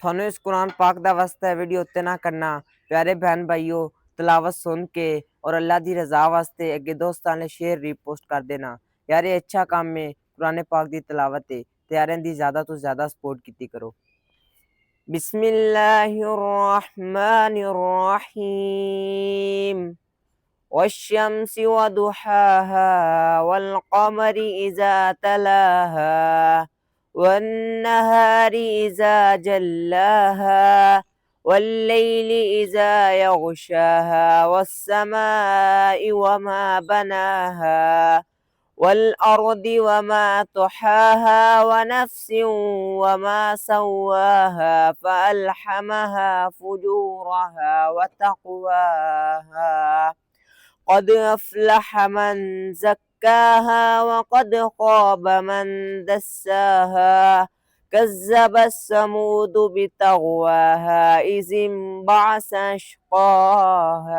ਤੁਹਾਨੂੰ ਇਸ कुरान पाक ਦਾ ਵਾਸਤਾ ਵੀਡੀਓ ਉੱਤੇ ਨਾ ਕਰਨਾ ਪਿਆਰੇ ਭੈਣ ਭਾਈਓ ਤਲਾਵਤ ਸੁਣ ਕੇ और अल्लाह ਦੀ ਰਜ਼ਾ ਵਾਸਤੇ ਅੱਗੇ ਦੋਸਤਾਂ ਨੇ ਸ਼ੇਅਰ ਰੀਪੋਸਟ ਕਰ ਦੇਣਾ ਯਾਰ ਇਹ ਅੱਛਾ ਕੰਮ ਹੈ कुरान पाक ਦੀ ਤਲਾਵਤ ਹੈ ਤੇ ਯਾਰਾਂ ਦੀ ਜ਼ਿਆਦਾ ਤੋਂ ਜ਼ਿਆਦਾ ਸਪੋਰਟ ਕੀਤੀ ਕਰੋ बिस्मिल्लाहिर रहमानिर रहीम والشمس وضحاها والقمر إذا تلاها والنهار إذا جلاها والليل إذا يغشاها والسماء وما بناها والأرض وما طحاها ونفس وما سواها فألحمها فجورها وتقواها قد أفلح من زكاها وقد خاب من دساها كذب الثمود بطغواها إذ انبعث أشقاها